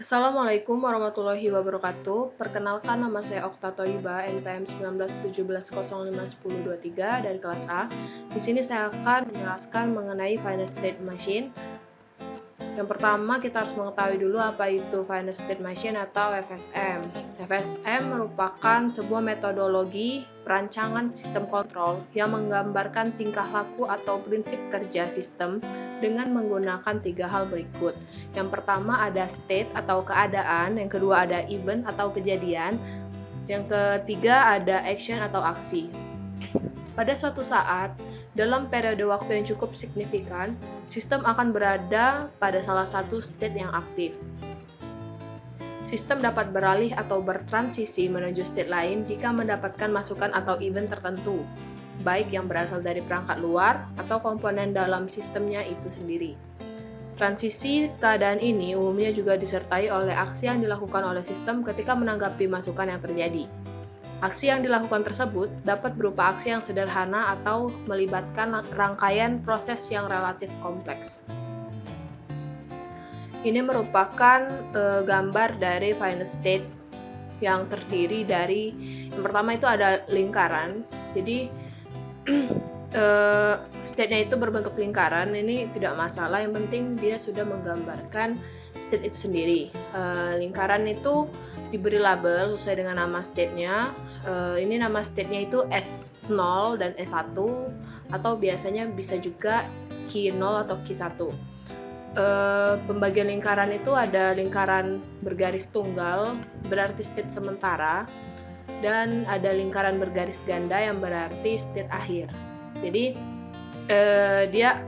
Assalamualaikum warahmatullahi wabarakatuh. Perkenalkan, nama saya Okta Thoiba, NPM 1917051023 dari kelas A. Di sini saya akan menjelaskan mengenai finite state machine. Yang pertama, kita harus mengetahui dulu apa itu finite state machine atau FSM. FSM merupakan sebuah metodologi perancangan sistem kontrol yang menggambarkan tingkah laku atau prinsip kerja sistem dengan menggunakan 3 hal berikut. Yang pertama ada state atau keadaan, yang kedua ada event atau kejadian, yang ketiga ada action atau aksi. Pada suatu saat, dalam periode waktu yang cukup signifikan, sistem akan berada pada salah satu state yang aktif. Sistem dapat beralih atau bertransisi menuju state lain jika mendapatkan masukan atau event tertentu, baik yang berasal dari perangkat luar atau komponen dalam sistemnya itu sendiri. Transisi keadaan ini umumnya juga disertai oleh aksi yang dilakukan oleh sistem ketika menanggapi masukan yang terjadi. Aksi yang dilakukan tersebut dapat berupa aksi yang sederhana atau melibatkan rangkaian proses yang relatif kompleks. Ini merupakan gambar dari finite state yang terdiri dari, yang pertama itu ada lingkaran. Jadi state-nya itu berbentuk lingkaran, ini tidak masalah, yang penting dia sudah menggambarkan state itu sendiri. Lingkaran itu diberi label sesuai dengan nama state-nya. Ini nama state-nya itu S0 dan S1, atau biasanya bisa juga Q0 atau Q1. Pembagian lingkaran itu ada lingkaran bergaris tunggal, berarti state sementara, dan ada lingkaran bergaris ganda yang berarti state akhir. Jadi dia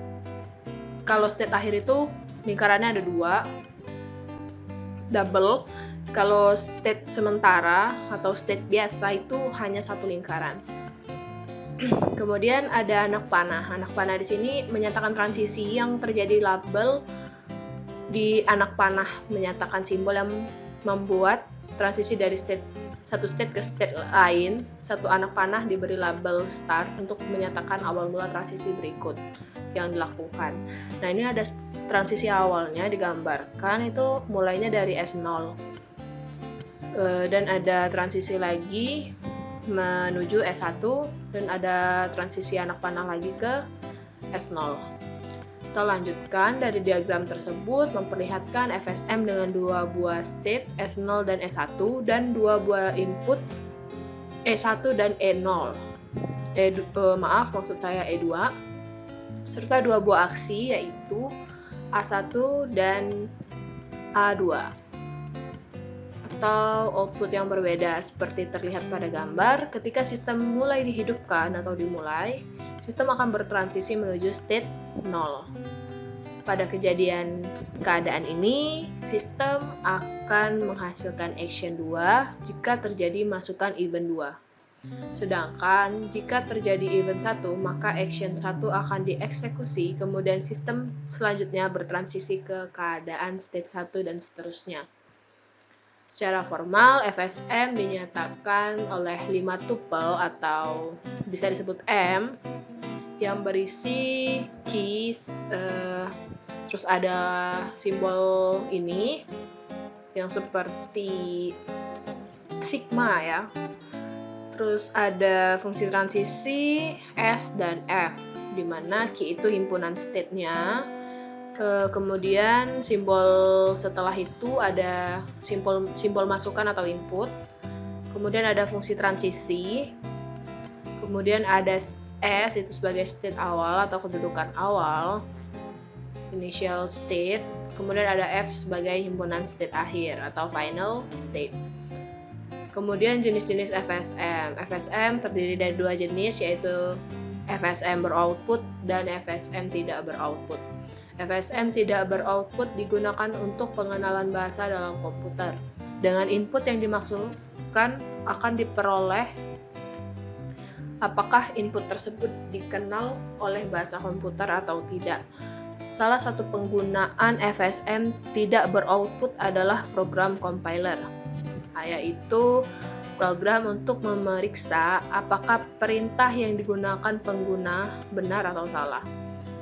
kalau state akhir itu lingkarannya ada 2, double. Kalau state sementara atau state biasa itu hanya 1 lingkaran. Kemudian ada anak panah. Anak panah di sini menyatakan transisi yang terjadi. Label di anak panah menyatakan simbol yang membuat transisi dari satu state ke state lain. Satu anak panah diberi label start untuk menyatakan awal mula transisi berikut yang dilakukan. Nah, ini ada transisi awalnya digambarkan, itu mulainya dari S0. Dan ada transisi lagi menuju S1, dan ada transisi anak panah lagi ke S0. Kita lanjutkan. Dari diagram tersebut memperlihatkan FSM dengan 2 buah state S0 dan S1 dan 2 buah input E1 dan E0. Maksud saya E2, serta 2 buah aksi yaitu A1 dan A2, atau output yang berbeda seperti terlihat pada gambar. Ketika sistem mulai dihidupkan atau dimulai, sistem akan bertransisi menuju state 0. Pada keadaan ini, sistem akan menghasilkan action 2 jika terjadi masukan event 2. Sedangkan jika terjadi event 1, maka action 1 akan dieksekusi, kemudian sistem selanjutnya bertransisi ke keadaan state 1 dan seterusnya. Secara formal, FSM dinyatakan oleh 5 tuple atau bisa disebut M yang berisi keys, terus ada simbol ini yang seperti sigma ya. Terus ada fungsi transisi S dan F, di mana Q itu himpunan state-nya. Kemudian simbol setelah itu ada simbol masukan atau input. Kemudian ada fungsi transisi. Kemudian ada S itu sebagai state awal atau kedudukan awal, initial state. Kemudian ada F sebagai himpunan state akhir atau final state. Kemudian jenis-jenis FSM. FSM terdiri dari 2 jenis, yaitu FSM beroutput dan FSM tidak beroutput. FSM tidak beroutput digunakan untuk pengenalan bahasa dalam komputer. Dengan input yang dimaksudkan akan diperoleh apakah input tersebut dikenal oleh bahasa komputer atau tidak. Salah satu penggunaan FSM tidak beroutput adalah program compiler, yaitu program untuk memeriksa apakah perintah yang digunakan pengguna benar atau salah.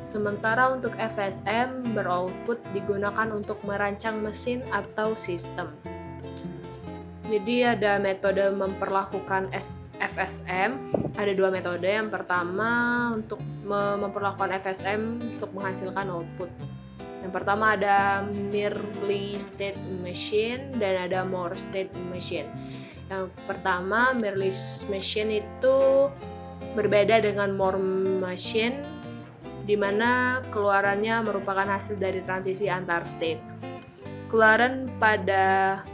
Sementara untuk FSM beroutput digunakan untuk merancang mesin atau sistem. Jadi ada metode memperlakukan FSM, ada dua metode. Yang pertama untuk memperlakukan FSM untuk menghasilkan output. Yang pertama ada merely state machine dan ada more state machine. Yang pertama merely machine itu berbeda dengan more machine, di mana keluarannya merupakan hasil dari transisi antar state. Keluaran pada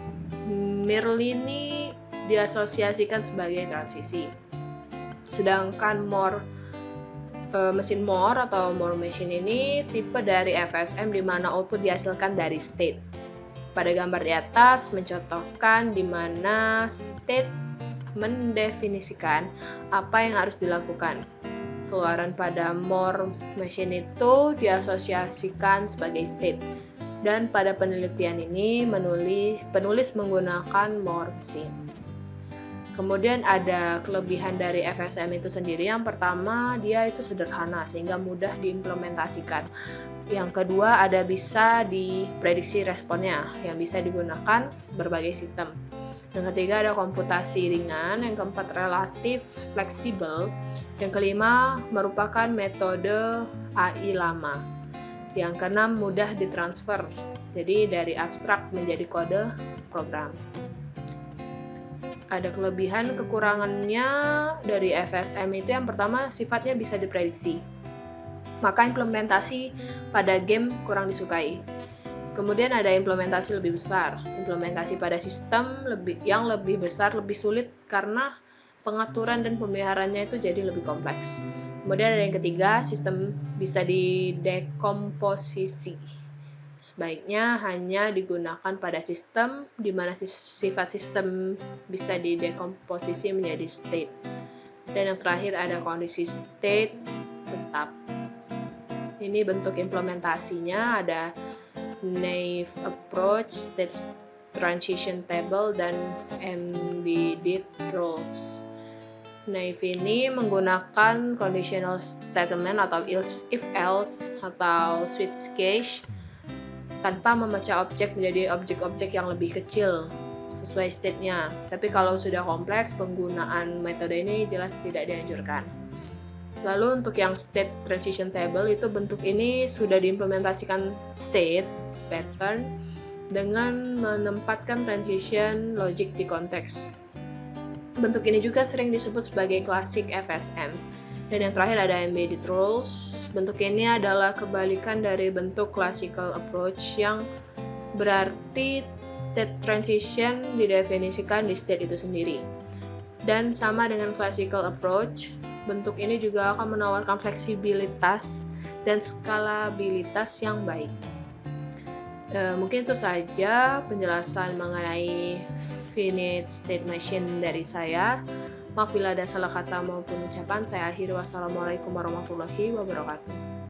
merely ini diasosiasikan sebagai transisi. Sedangkan mesin Moore atau Moore machine ini tipe dari FSM di mana output dihasilkan dari state. Pada gambar di atas mencontohkan di mana state mendefinisikan apa yang harus dilakukan. Keluaran pada Moore machine itu diasosiasikan sebagai state. Dan pada penelitian ini penulis menggunakan Moore machine. Kemudian ada kelebihan dari FSM itu sendiri. Yang pertama, dia itu sederhana sehingga mudah diimplementasikan. Yang kedua, ada bisa diprediksi responnya yang bisa digunakan berbagai sistem. Yang ketiga, ada komputasi ringan. Yang keempat, relatif fleksibel. Yang kelima, merupakan metode AI lama. Yang keenam, mudah ditransfer. Jadi dari abstrak menjadi kode program. Ada kelebihan kekurangannya dari FSM itu. Yang pertama, sifatnya bisa diprediksi. Maka implementasi pada game kurang disukai. Kemudian ada implementasi lebih besar. Implementasi pada sistem yang lebih besar lebih sulit karena pengaturan dan pemeliharaannya itu jadi lebih kompleks. Kemudian ada yang ketiga, sistem bisa didekomposisi. Sebaiknya hanya digunakan pada sistem di mana sifat sistem bisa didekomposisi menjadi state. Dan yang terakhir ada kondisi state tetap. Ini bentuk implementasinya ada naive approach, state transition table, dan embedded rules. Naive ini menggunakan conditional statement atau if else atau switch case tanpa memecah objek menjadi objek-objek yang lebih kecil sesuai state-nya. Tapi kalau sudah kompleks, penggunaan metode ini jelas tidak dianjurkan. Lalu untuk yang state transition table itu bentuk ini sudah diimplementasikan state pattern dengan menempatkan transition logic di konteks. Bentuk ini juga sering disebut sebagai klasik FSM. Dan yang terakhir ada embedded rules. Bentuk ini adalah kebalikan dari bentuk classical approach yang berarti state transition didefinisikan di state itu sendiri. Dan sama dengan classical approach, bentuk ini juga akan menawarkan fleksibilitas dan skalabilitas yang baik. Mungkin itu saja penjelasan mengenai finite state machine dari saya. Maaf bila ada salah kata maupun ucapan. Saya akhiri. Wassalamualaikum warahmatullahi wabarakatuh.